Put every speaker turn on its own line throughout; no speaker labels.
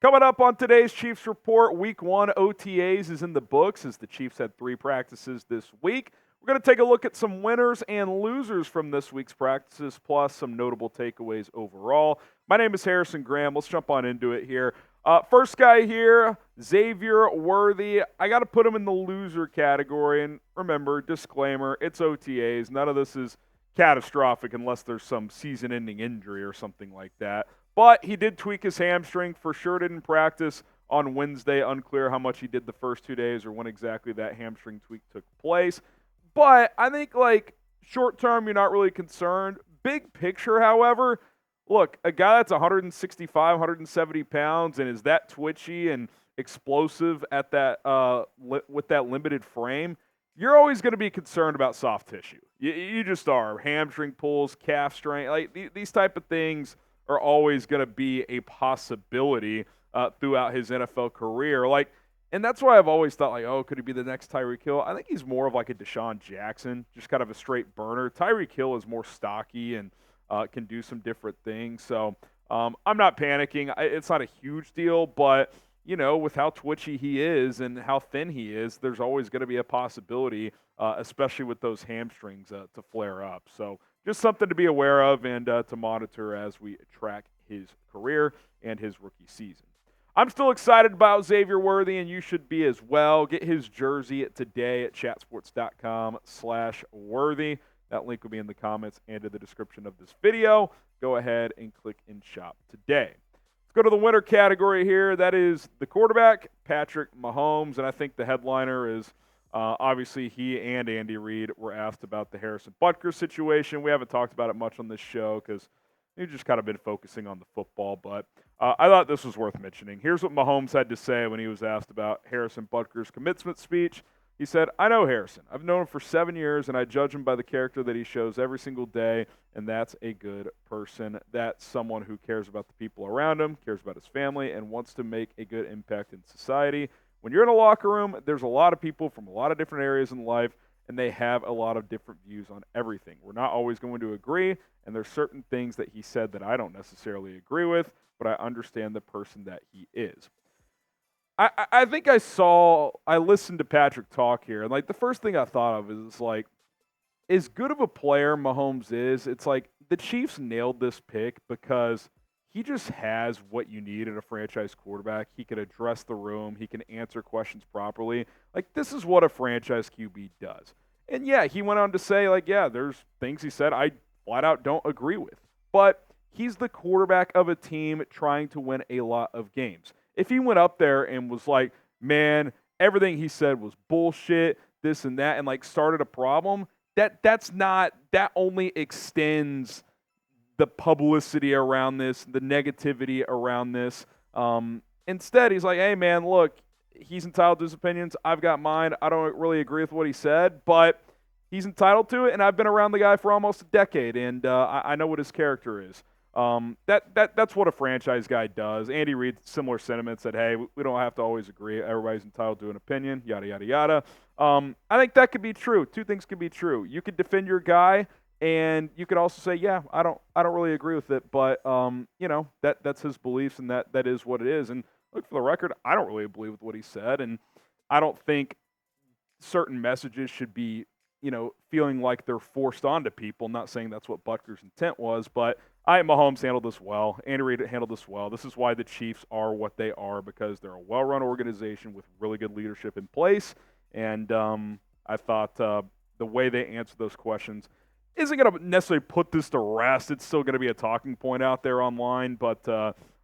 Coming up on today's Chiefs Report, Week 1 OTAs is in the books as the Chiefs had 3 practices this week. We're going to take a look at some winners and losers from this week's practices, plus some notable takeaways overall. My name is Harrison Graham. Let's jump on into it here. First guy here, Xavier Worthy. I got to put him in the loser category. And remember, disclaimer, it's OTAs. None of this is catastrophic unless there's some season-ending injury or something like that. But he did tweak his hamstring. For sure didn't practice on Wednesday. Unclear how much he did the first 2 days or when exactly that hamstring tweak took place. But I think, short term, you're not really concerned. Big picture, however, look, a guy that's 165, 170 pounds and is that twitchy and explosive at that with that limited frame, you're always going to be concerned about soft tissue. You just are. Hamstring pulls, calf strain, these type of things are always going to be a possibility throughout his NFL career. And that's why I've always thought, could he be the next Tyreek Hill? I think he's more of like a Deshaun Jackson, just kind of a straight burner. Tyreek Hill is more stocky and can do some different things. So I'm not panicking. It's not a huge deal, but, with how twitchy he is and how thin he is, there's always going to be a possibility, especially with those hamstrings, to flare up. So just something to be aware of and to monitor as we track his career and his rookie season. I'm still excited about Xavier Worthy, and you should be as well. Get his jersey today at chatsports.com/worthy. That link will be in the comments and in the description of this video. Go ahead and click and shop today. Let's go to the winner category here. That is the quarterback, Patrick Mahomes, and I think the headliner is obviously he and Andy Reid were asked about the Harrison Butker situation. We haven't talked about it much on this show because we've just kind of been focusing on the football, but I thought this was worth mentioning. Here's what Mahomes had to say when he was asked about Harrison Butker's commencement speech. He said, "I know Harrison. I've known him for 7 years, and I judge him by the character that he shows every single day, and that's a good person. That's someone who cares about the people around him, cares about his family, and wants to make a good impact in society. When you're in a locker room, there's a lot of people from a lot of different areas in life, and they have a lot of different views on everything. We're not always going to agree, and there's certain things that he said that I don't necessarily agree with, but I understand the person that he is." I think I listened to Patrick talk here, and the first thing I thought of is as good of a player Mahomes is, it's the Chiefs nailed this pick because he just has what you need in a franchise quarterback. He can address the room. He can answer questions properly. This is what a franchise QB does. And yeah, he went on to say, there's things he said I flat out don't agree with. But he's the quarterback of a team trying to win a lot of games. If he went up there and was like, man, everything he said was bullshit, this and that, and started a problem, that only extends the publicity around this, the negativity around this. Instead, he's like, hey, man, look, he's entitled to his opinions. I've got mine. I don't really agree with what he said, but he's entitled to it, and I've been around the guy for almost a decade, and I know what his character is. That's what a franchise guy does. Andy Reid, similar sentiments, said, hey, we don't have to always agree. Everybody's entitled to an opinion, yada, yada, yada. I think that could be true. Two things could be true. You could defend your guy, and you could also say, yeah, I don't really agree with it, but that's his beliefs, and that is what it is. And look, for the record, I don't really believe with what he said, and I don't think certain messages should be, feeling like they're forced onto people. I'm not saying that's what Butker's intent was, but Mahomes handled this well. Andy Reid handled this well. This is why the Chiefs are what they are, because they're a well-run organization with really good leadership in place. And I thought the way they answered those questions isn't going to necessarily put this to rest. It's still going to be a talking point out there online, but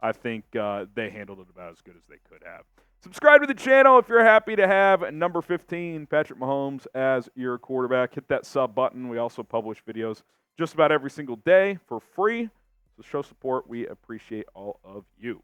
I think they handled it about as good as they could have. Subscribe to the channel if you're happy to have number 15, Patrick Mahomes, as your quarterback. Hit that sub button. We also publish videos just about every single day for free. So show support. We appreciate all of you.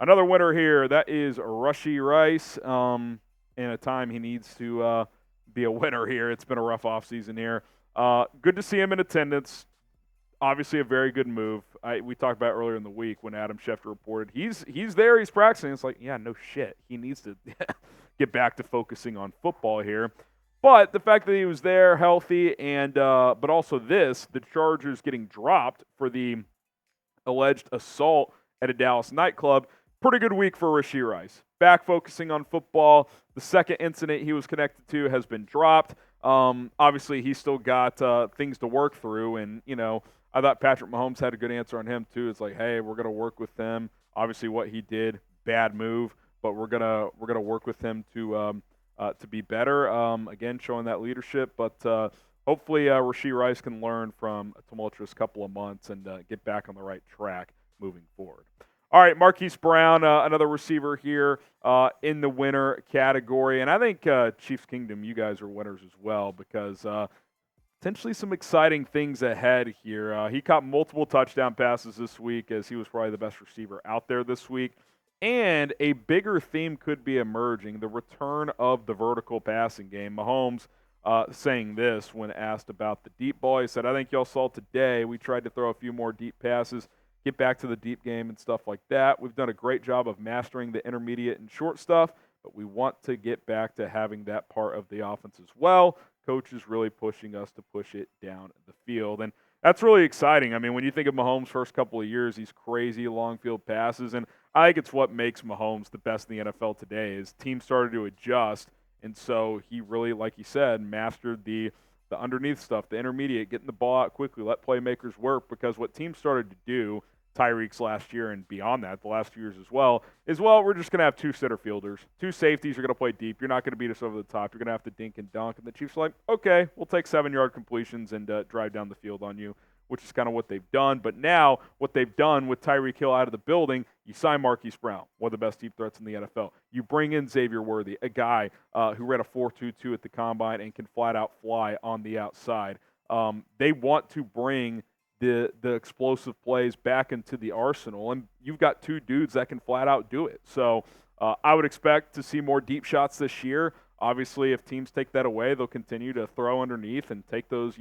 Another winner here, that is Rashee Rice. In a time he needs to be a winner here. It's been a rough offseason here. Good to see him in attendance. Obviously a very good move. We talked about earlier in the week when Adam Schefter reported he's there, he's practicing. It's yeah, no shit. He needs to get back to focusing on football here. But the fact that he was there, healthy, and but also the Chargers getting dropped for the alleged assault at a Dallas nightclub, pretty good week for Rashee Rice. Back focusing on football. The second incident he was connected to has been dropped. Obviously, he's still got things to work through, and, I thought Patrick Mahomes had a good answer on him, too. It's like, hey, we're going to work with them. Obviously, what he did, bad move, but we're gonna work with him to be better. Again, showing that leadership, but hopefully Rashee Rice can learn from a tumultuous couple of months and get back on the right track moving forward. All right, Marquise Brown, another receiver here in the winner category, and I think Chiefs Kingdom, you guys are winners as well, because potentially some exciting things ahead here. He caught multiple touchdown passes this week, as he was probably the best receiver out there this week. And a bigger theme could be emerging, the return of the vertical passing game. Mahomes saying this when asked about the deep ball. He said, I think y'all saw today we tried to throw a few more deep passes, get back to the deep game and stuff like that. We've done a great job of mastering the intermediate and short stuff, but we want to get back to having that part of the offense as well. Coach is really pushing us to push it down the field. And that's really exciting. I mean, when you think of Mahomes' first couple of years, these crazy long field passes, and I think it's what makes Mahomes the best in the NFL today is teams started to adjust, and so he really, like you said, mastered the underneath stuff, the intermediate, getting the ball out quickly, let playmakers work, because what teams started to do, Tyreek's last year and beyond that, the last few years as well, is, well, we're just going to have two center fielders. Two safeties are going to play deep. You're not going to beat us over the top. You're going to have to dink and dunk. And the Chiefs are like, okay, we'll take 7-yard completions and drive down the field on you, which is kind of what they've done. But now what they've done with Tyreek Hill out of the building, you sign Marquise Brown, one of the best deep threats in the NFL. You bring in Xavier Worthy, a guy who ran a 4.22 at the combine and can flat out fly on the outside. They want to bring the explosive plays back into the arsenal, and you've got two dudes that can flat out do it. So I would expect to see more deep shots this year. Obviously, if teams take that away, they'll continue to throw underneath and take those,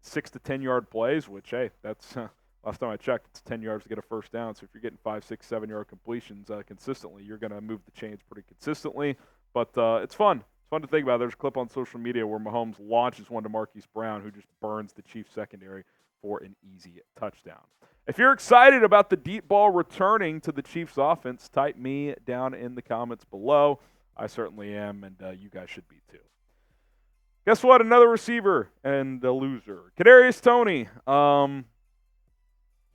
6 to 10 yard plays, which, hey, that's last time I checked, it's 10 yards to get a first down. So if you're getting 5, 6, 7 yard completions consistently, you're going to move the chains pretty consistently. But it's fun. It's fun to think about. There's a clip on social media where Mahomes launches one to Marquise Brown, who just burns the Chiefs secondary for an easy touchdown. If you're excited about the deep ball returning to the Chiefs offense, type me down in the comments below. I certainly am, and you guys should be too. Guess what? Another receiver and a loser. Kadarius Tony.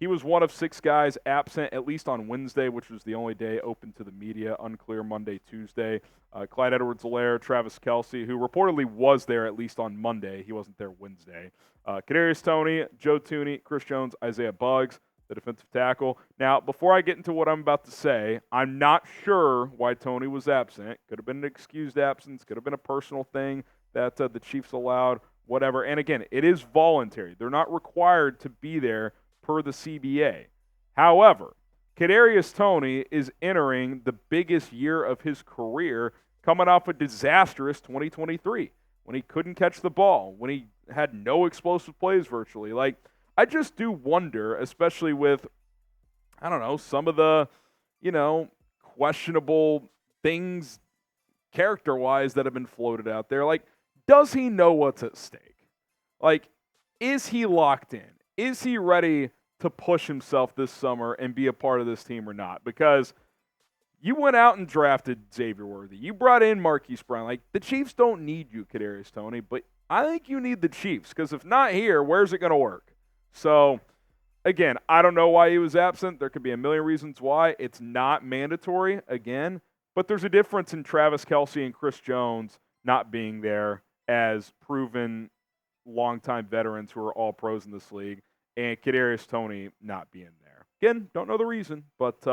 He was one of 6 guys absent, at least on Wednesday, which was the only day open to the media. Unclear Monday, Tuesday. Clyde Edwards-Helaire, Travis Kelce, who reportedly was there at least on Monday. He wasn't there Wednesday. Kadarius Tony, Joe Thuney, Chris Jones, Isaiah Buggs, the defensive tackle. Now, before I get into what I'm about to say, I'm not sure why Tony was absent. Could have been an excused absence. Could have been a personal thing that the Chiefs allowed, whatever. And again, it is voluntary. They're not required to be there per the CBA. However, Kadarius Tony is entering the biggest year of his career, coming off a disastrous 2023 when he couldn't catch the ball, when he had no explosive plays virtually. Like, I just do wonder, especially with, I don't know, some of the, questionable things character-wise that have been floated out there. Like, does he know what's at stake? Like, is he locked in? Is he ready to push himself this summer and be a part of this team or not? Because you went out and drafted Xavier Worthy. You brought in Marquise Brown. Like, the Chiefs don't need you, Kadarius Tony, but I think you need the Chiefs, because if not here, where's it going to work? So, again, I don't know why he was absent. There could be a million reasons why. It's not mandatory, again, but there's a difference in Travis Kelce and Chris Jones not being there as proven longtime veterans who are all pros in this league, and Kadarius Tony not being there. Again, don't know the reason, but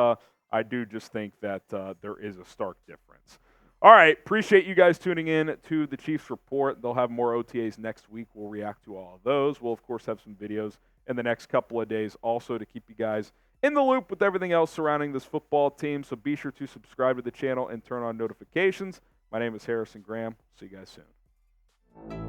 I do just think that there is a stark difference. All right, appreciate you guys tuning in to the Chiefs Report. They'll have more OTAs next week. We'll react to all of those. We'll, of course, have some videos in the next couple of days also to keep you guys in the loop with everything else surrounding this football team. So be sure to subscribe to the channel and turn on notifications. My name is Harrison Graham. See you guys soon.